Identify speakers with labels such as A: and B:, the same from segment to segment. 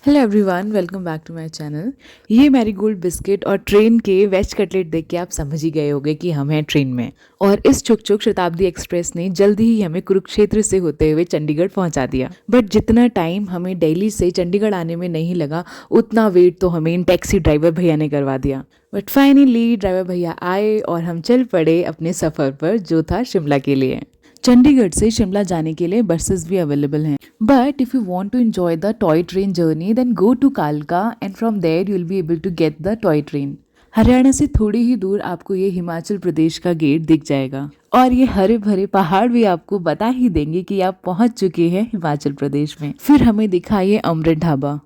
A: Hello everyone, welcome back to my channel. ये marigold biscuit और train के veg cutlet देख के आप समझ ही गए होंगे कि हम हैं ट्रेन में। और इस छुक छुक शताब्दी एक्सप्रेस ने जल्दी ही हमें कुरुक्षेत्र से होते हुए चंडीगढ़ पहुंचा दिया। बट जितना टाइम हमें दिल्ली से चंडीगढ़ आने में नहीं लगा, उतना वेट तो हमें इन टैक्सी ड्राइवर भैया ने करवा दिया। बट फाइनली ड्राइवर भैया आए और हम चल पड़े अपने सफ़र पर, जो था शिमला के लिए। चंडीगढ़ से शिमला जाने के लिए बसेस भी अवेलेबल हैं। But if you want to enjoy the toy train journey, then go to Kalka and from there you will be able to get the toy train. Haryana से थोड़ी ही दूर आपको ये हिमाचल प्रदेश का गेट दिख जाएगा और ये हरे भरे पहाड़ भी आपको बता ही देंगे कि आप पहुंच चुके हैं हिमाचल प्रदेश में। फिर हमें दिखा ये अमृत ढाबा।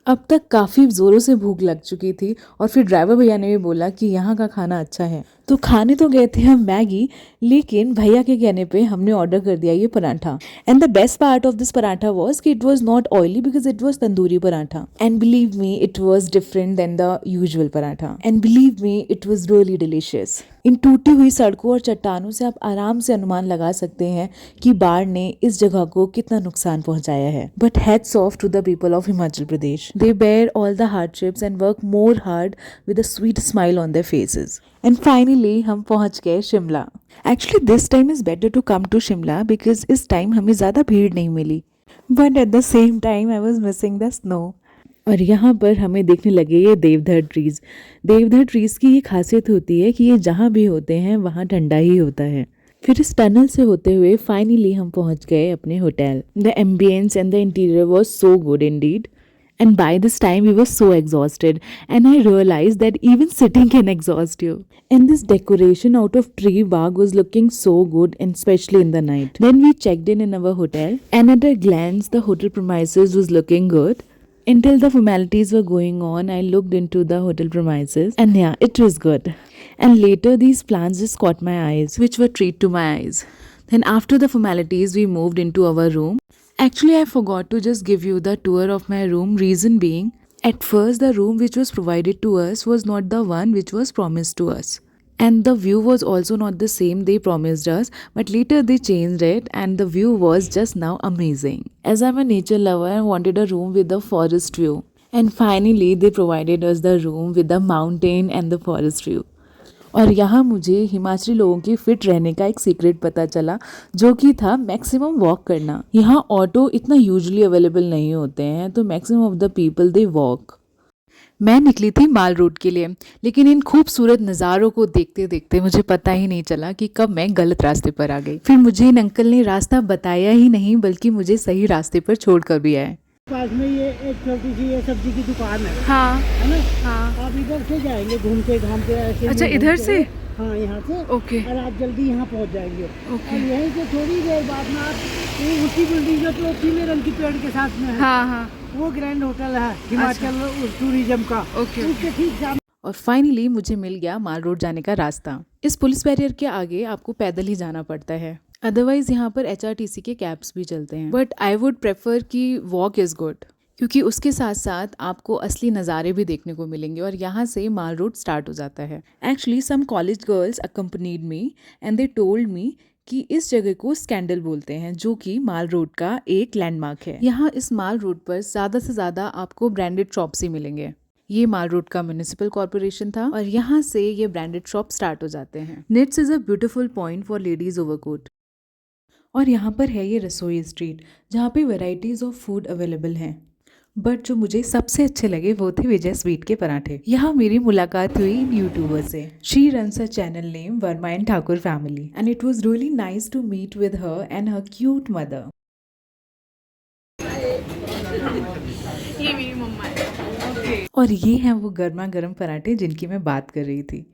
A: अब तक काफ़ी ज़ोरों से भूख लग चुकी थी और फिर ड्राइवर भैया ने भी बोला कि यहाँ का खाना अच्छा है, तो खाने तो गए थे हम मैगी, लेकिन भैया के कहने पे हमने ऑर्डर कर दिया ये paratha. And the best part of this paratha was कि it was not oily because it was tandoori paratha. And believe me, it was different then the usual paratha. And believe me, it was really delicious. इन टूटी हुई सड़कों और चट्टानों से आप आराम से अनुमान लगा सकते हैं कि बाढ़ ने इस जगह को कितना नुकसान पहुंचाया है। But hats off to the people of Himachal Pradesh. They bear all the hardships and work more hard with a sweet smile on their faces. And finally हम पहुंच गए Shimla. Actually this time is better to come to Shimla because इस time हमें ज़्यादा भीड़ नहीं मिली। But at the same time I was missing the snow. और यहाँ पर हमें देखने लगे ये देवदार ट्रीज़। देवदार ट्रीज़ की ये खासियत होती है कि ये जहाँ भी होते हैं वहाँ ठंडा ही होता है। फिर इस टनल से होते हुए फाइनली हम पहुँच गए अपने hotel. The ambience and the interior was so good Indeed. And by this time, we were so exhausted, and I realized that even sitting can exhaust you. And this decoration out of tree bark was looking so good, and especially in the night. Then we checked in our hotel, and at a glance, the hotel premises was looking good. Until the formalities were going on, I looked into the hotel premises, and yeah, it was good. And later, these plants just caught my eyes, which were treat to my eyes. Then after the formalities, we moved into our room. Actually, I forgot to just give you the tour of my room, reason being, at first the room which was provided to us was not the one which was promised to us. And the view was also not the same they promised us, but later they changed it and the view was just now amazing. As I'm a nature lover, I wanted a room with the forest view. And finally, they provided us the room with the mountain and the forest view. और यहाँ मुझे हिमाचली लोगों की fit रहने का एक secret पता चला, जो कि था मैक्सिमम वॉक करना। यहाँ ऑटो इतना यूजुअली अवेलेबल नहीं होते हैं, तो maximum of the people they walk. मैं निकली थी माल रोड के लिए, लेकिन इन खूबसूरत नज़ारों को देखते देखते मुझे पता ही नहीं चला कि कब मैं गलत रास्ते पर आ गई। फिर मुझे इन अंकल ने रास्ता बताया ही नहीं, बल्कि मुझे सही रास्ते पर छोड़ कर भी आए।
B: पास में ये एक छोटी सी ये सब्जी की दुकान है।
A: हाँ,
B: है ना?
A: हाँ।
B: आप इधर से जाएंगे घूमते घामते ऐसे।
A: अच्छा, इधर से?
B: हाँ, यहाँ से।
A: ओके।
B: और आप जल्दी यहाँ पहुँच जाएंगे।
A: ओके।
B: और यहीं से थोड़ी देर बाद में आप वो उसी बिल्डिंग जो पीले रंग की पेड़ के साथ में है,
A: हाँ हाँ,
B: वो ग्रैंड होटल है हिमाचल टूरिज्म का।
A: ओके।
B: उसके ठीक सामने।
A: और फाइनली मुझे मिल गया माल रोड जाने का रास्ता। इस पुलिस बैरियर के आगे आपको पैदल ही जाना पड़ता है, अदरवाइज यहाँ पर HRTC के कैब्स भी चलते हैं। बट आई वुड प्रेफर कि वॉक इज़ गुड, क्योंकि उसके साथ साथ आपको असली नज़ारे भी देखने को मिलेंगे और यहाँ से माल रोड स्टार्ट हो जाता है। Actually some college girls accompanied me and they told me कि इस जगह को स्कैंडल बोलते हैं, जो कि माल रोड का एक लैंडमार्क है। यहाँ इस माल रोड पर ज़्यादा से ज़्यादा आपको ब्रांडेड शॉप्स ही मिलेंगे। ये माल रोड का म्यूनिसिपल कॉर्पोरेशन था और यहाँ से ये ब्रांडेड शॉप स्टार्ट हो जाते हैं। Nits is a beautiful point for ladies overcoat. और यहाँ पर है ये रसोई स्ट्रीट, जहाँ पे वेराइटीज़ ऑफ फूड अवेलेबल हैं। बट जो मुझे सबसे अच्छे लगे वो थे विजय स्वीट के पराठे। यहाँ मेरी मुलाकात हुई इन यूट्यूबर से। She runs a channel name Verma and Thakur family and it was really nice to meet with her and her cute mother.
C: ये मेरी मम्मा है।
A: और ये हैं वो गर्मा गर्म पराठे जिनकी मैं बात कर रही थी।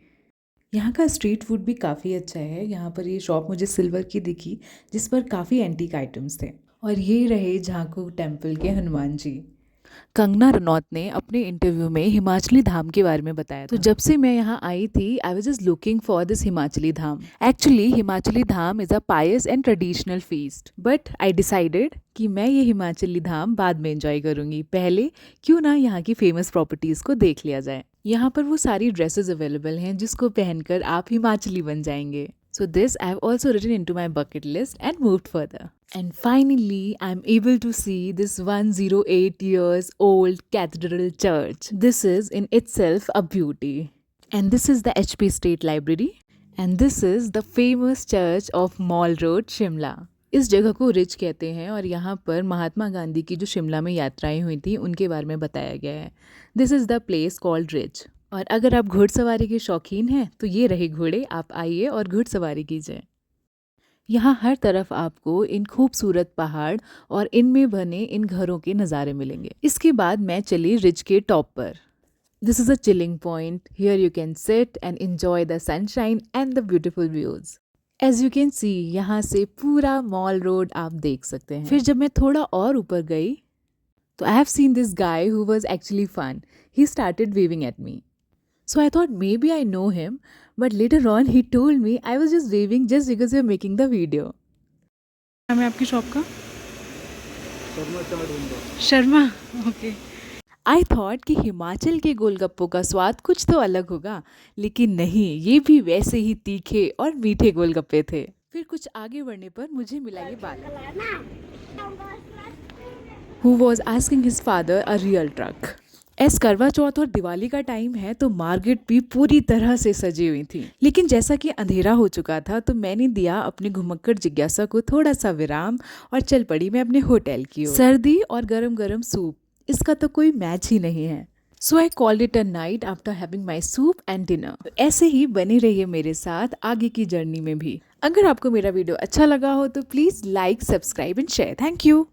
A: यहाँ का स्ट्रीट फूड भी काफ़ी अच्छा है। यहाँ पर ये शॉप मुझे सिल्वर की दिखी, जिस पर काफ़ी एंटीक आइटम्स थे। और ये रहे झांकू टेम्पल के हनुमान जी। कंगना रनौत ने अपने इंटरव्यू में हिमाचली धाम के बारे में बताया था। तो जब से मैं यहाँ आई थी, I was just looking for this Himachali dham. Actually Himachali dham is a pious and traditional feast, but I decided कि मैं ये हिमाचली धाम बाद में एंजॉय करूँगी। पहले क्यों ना यहाँ की फेमस प्रॉपर्टीज़ को देख लिया जाए। यहाँ पर वो सारी ड्रेसेस अवेलेबल हैं जिसको पहनकर आप हिमाचली बन जाएंगे। So this I have also written into my bucket list and moved further. And finally, I'm able to see this 108 years old cathedral church. This is in itself a beauty. And this is the HP State Library. And this is the famous church of Mall Road, Shimla. इस जगह को rich कहते हैं और यहाँ पर महात्मा गांधी की जो शिमला में यात्राएं हुई थी उनके बारे में बताया गया है. This is the place called rich. और अगर आप घुड़सवारी के शौकीन हैं तो ये रहे घोड़े, आप आइए और घुड़सवारी कीजिए. यहाँ हर तरफ आपको इन खूबसूरत पहाड़ और इनमें बने इन घरों के नज़ारे मिलेंगे. इसके बाद मैं चली रिज के टॉप पर. This is a chilling point. Here you can sit and enjoy the sunshine and the beautiful views. As you can see यहाँ से पूरा मॉल रोड आप देख सकते हैं. फिर जब मैं थोड़ा और ऊपर गई तो I have seen this guy who was actually fun. He started waving at me. So I thought maybe I know him, but later on he told me I was just waving just because we are making the video.
C: नाम है आपकी shop का? Sharma. Okay.
A: I thought कि हिमाचल के गोलगप्पों का स्वाद कुछ तो अलग होगा, लेकिन नहीं, ये भी वैसे ही तीखे और मीठे गोलगप्पे थे. फिर कुछ आगे बढ़ने पर मुझे मिला ये बात, who was asking his father a real truck. S करवा चौथ और दिवाली का टाइम है तो मार्केट भी पूरी तरह से सजी हुई थी. लेकिन जैसा कि अंधेरा हो चुका था तो मैंने दिया अपनी घुमक्कड़ जिज्ञासा को थोड़ा सा विराम और चल पड़ी मैं अपने होटल की ओर. सर्दी और गरम गरम सूप, इसका तो कोई मैच ही नहीं है. So I called it a night after having my soup and dinner. ऐसे ही बने रहिए मेरे साथ आगे की जर्नी में भी. अगर आपको मेरा वीडियो अच्छा लगा हो तो please like, subscribe and share. Thank you.